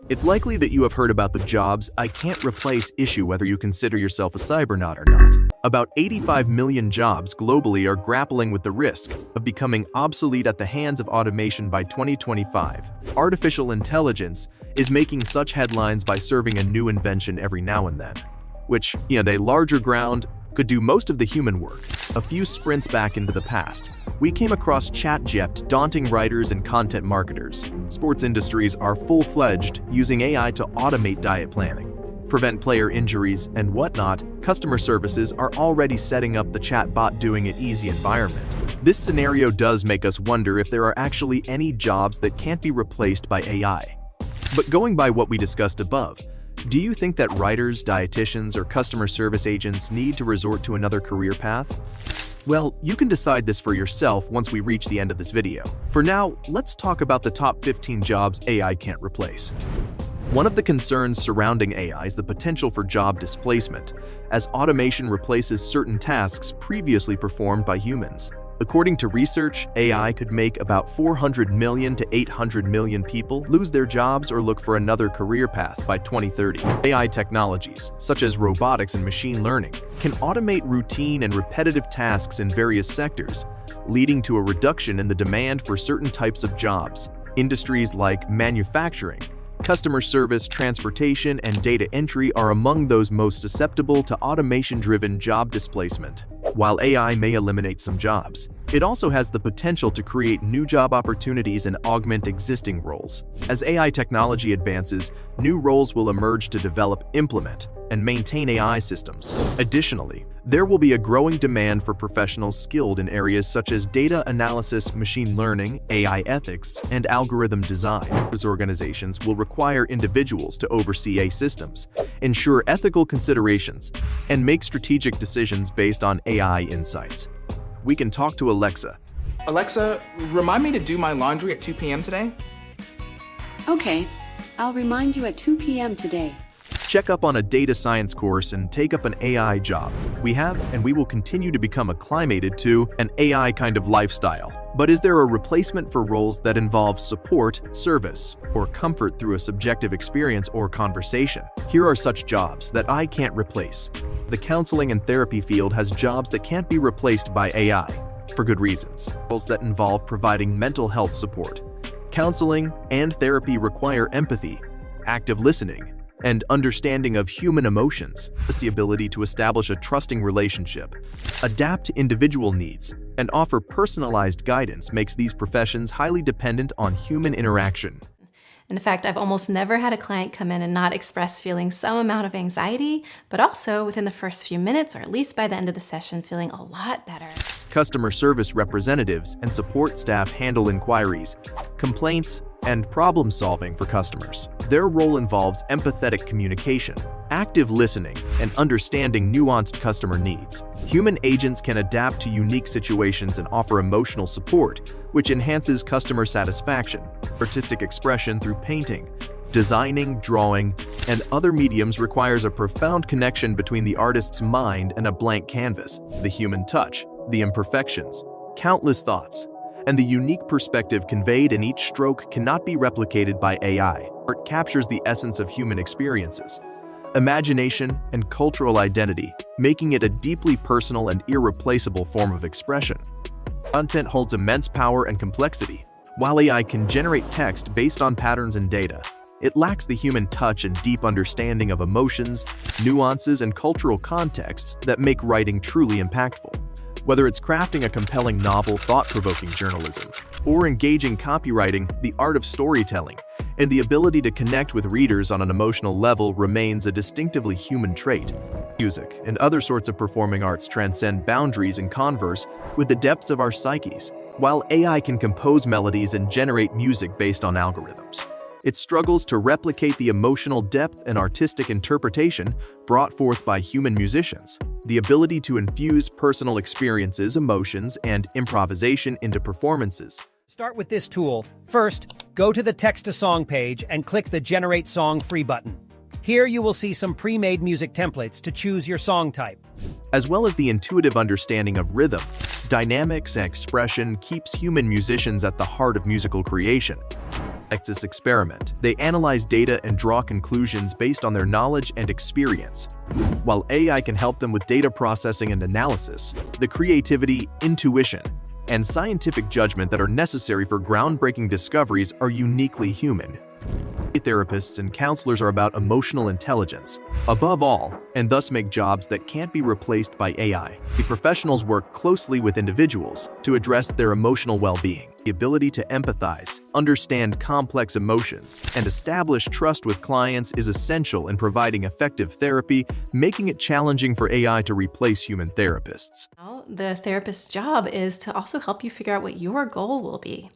It's likely that you have heard about the jobs I can't replace issue, whether you consider yourself a cybernaut or not. About 85 million jobs globally are grappling with the risk of becoming obsolete at the hands of automation by 2025. Artificial intelligence is making such headlines by serving a new invention every now and then, which, they larger ground, could do most of the human work. A few sprints back into the past, we came across ChatGPT, daunting writers and content marketers. Sports industries are full-fledged, using AI to automate diet planning, prevent player injuries, and whatnot. Customer services are already setting up the chatbot doing it easy environment. This scenario does make us wonder if there are actually any jobs that can't be replaced by AI. But going by what we discussed above, do you think that writers, dietitians, or customer service agents need to resort to another career path? Well, you can decide this for yourself once we reach the end of this video. For now, let's talk about the top 15 jobs AI can't replace. One of the concerns surrounding AI is the potential for job displacement, as automation replaces certain tasks previously performed by humans. According to research, AI could make about 400 million to 800 million people lose their jobs or look for another career path by 2030. AI technologies, such as robotics and machine learning, can automate routine and repetitive tasks in various sectors, leading to a reduction in the demand for certain types of jobs. Industries like manufacturing, customer service, transportation, and data entry are among those most susceptible to automation-driven job displacement. While AI may eliminate some jobs, it also has the potential to create new job opportunities and augment existing roles. As AI technology advances, new roles will emerge to develop, implement, and maintain AI systems. Additionally, there will be a growing demand for professionals skilled in areas such as data analysis, machine learning, AI ethics, and algorithm design. These organizations will require individuals to oversee AI systems, ensure ethical considerations, and make strategic decisions based on AI insights. We can talk to Alexa. Alexa, remind me to do my laundry at 2 p.m. today. Okay, I'll remind you at 2 p.m. today. Check up on a data science course and take up an AI job. We have and we will continue to become acclimated to an AI kind of lifestyle. But is there a replacement for roles that involve support, service, or comfort through a subjective experience or conversation? Here are such jobs that I can't replace. The counseling and therapy field has jobs that can't be replaced by AI, for good reasons. Roles that involve providing mental health support. Counseling and therapy require empathy, active listening, and understanding of human emotions, the ability to establish a trusting relationship, adapt to individual needs, and offer personalized guidance makes these professions highly dependent on human interaction. In fact, I've almost never had a client come in and not express feeling some amount of anxiety, but also within the first few minutes, or at least by the end of the session, feeling a lot better. Customer service representatives and support staff handle inquiries, complaints, and problem solving for customers. Their role involves empathetic communication, active listening, and understanding nuanced customer needs. Human agents can adapt to unique situations and offer emotional support, which enhances customer satisfaction. Artistic expression through painting, designing, drawing, and other mediums requires a profound connection between the artist's mind and a blank canvas. The human touch, the imperfections, countless thoughts, and the unique perspective conveyed in each stroke cannot be replicated by AI. Art captures the essence of human experiences, imagination, and cultural identity, making it a deeply personal and irreplaceable form of expression. Content holds immense power and complexity. While AI can generate text based on patterns and data, it lacks the human touch and deep understanding of emotions, nuances, and cultural contexts that make writing truly impactful. Whether it's crafting a compelling novel, thought-provoking journalism, or engaging copywriting, the art of storytelling, and the ability to connect with readers on an emotional level remains a distinctively human trait. Music and other sorts of performing arts transcend boundaries and converse with the depths of our psyches. While AI can compose melodies and generate music based on algorithms, it struggles to replicate the emotional depth and artistic interpretation brought forth by human musicians. The ability to infuse personal experiences, emotions, and improvisation into performances. Start with this tool. First, go to the Text-to-Song page and click the Generate Song Free button. Here you will see some pre-made music templates to choose your song type. As well as the intuitive understanding of rhythm, dynamics, and expression keeps human musicians at the heart of musical creation. Texas experiment. They analyze data and draw conclusions based on their knowledge and experience. While AI can help them with data processing and analysis, the creativity, intuition, and scientific judgment that are necessary for groundbreaking discoveries are uniquely human. Therapists and counselors are about emotional intelligence, above all, and thus make jobs that can't be replaced by AI. The professionals work closely with individuals to address their emotional well-being. The ability to empathize, understand complex emotions, and establish trust with clients is essential in providing effective therapy, making it challenging for AI to replace human therapists. The therapist's job is to also help you figure out what your goal will be.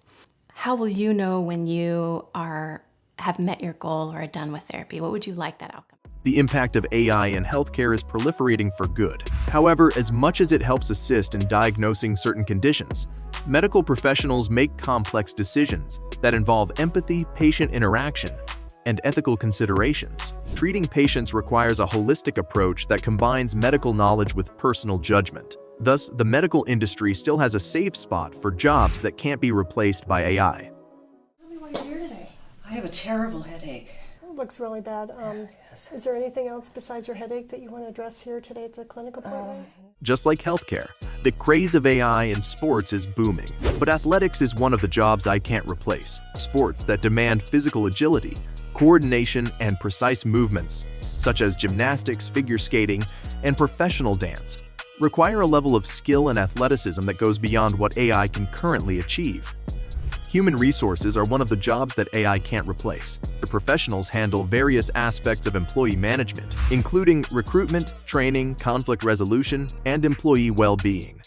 How will you know when you have met your goal or are done with therapy? What would you like that outcome? The impact of AI in healthcare is proliferating for good. However, as much as it helps assist in diagnosing certain conditions, medical professionals make complex decisions that involve empathy, patient interaction, and ethical considerations. Treating patients requires a holistic approach that combines medical knowledge with personal judgment. Thus, the medical industry still has a safe spot for jobs that can't be replaced by AI. Tell me why you're here today. I have a terrible headache. It looks really bad. Is there anything else besides your headache that you want to address here today at the clinic appointment? Just like healthcare, the craze of AI in sports is booming. But athletics is one of the jobs I can't replace. Sports that demand physical agility, coordination, and precise movements, such as gymnastics, figure skating, and professional dance, require a level of skill and athleticism that goes beyond what AI can currently achieve. Human resources are one of the jobs that AI can't replace. The professionals handle various aspects of employee management, including recruitment, training, conflict resolution, and employee well-being.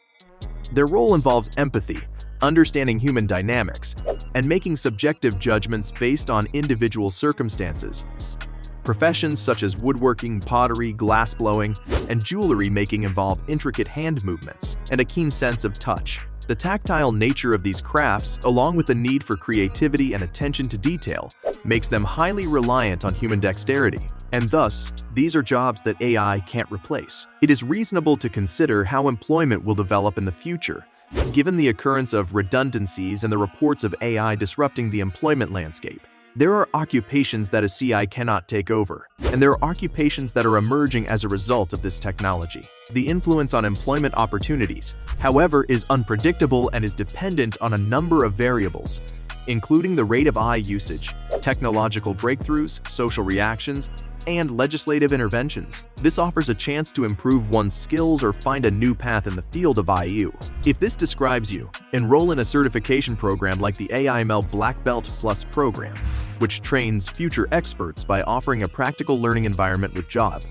Their role involves empathy, understanding human dynamics, and making subjective judgments based on individual circumstances. Professions such as woodworking, pottery, glassblowing, and jewelry making involve intricate hand movements and a keen sense of touch. The tactile nature of these crafts, along with the need for creativity and attention to detail, makes them highly reliant on human dexterity, and thus, these are jobs that AI can't replace. It is reasonable to consider how employment will develop in the future, given the occurrence of redundancies and the reports of AI disrupting the employment landscape. There are occupations that a CI cannot take over, and there are occupations that are emerging as a result of this technology. The influence on employment opportunities, however, is unpredictable and is dependent on a number of variables, including the rate of AI usage, technological breakthroughs, social reactions, and legislative interventions. This offers a chance to improve one's skills or find a new path in the field of IU. If this describes you, enroll in a certification program like the AIML Black Belt Plus program, which trains future experts by offering a practical learning environment with job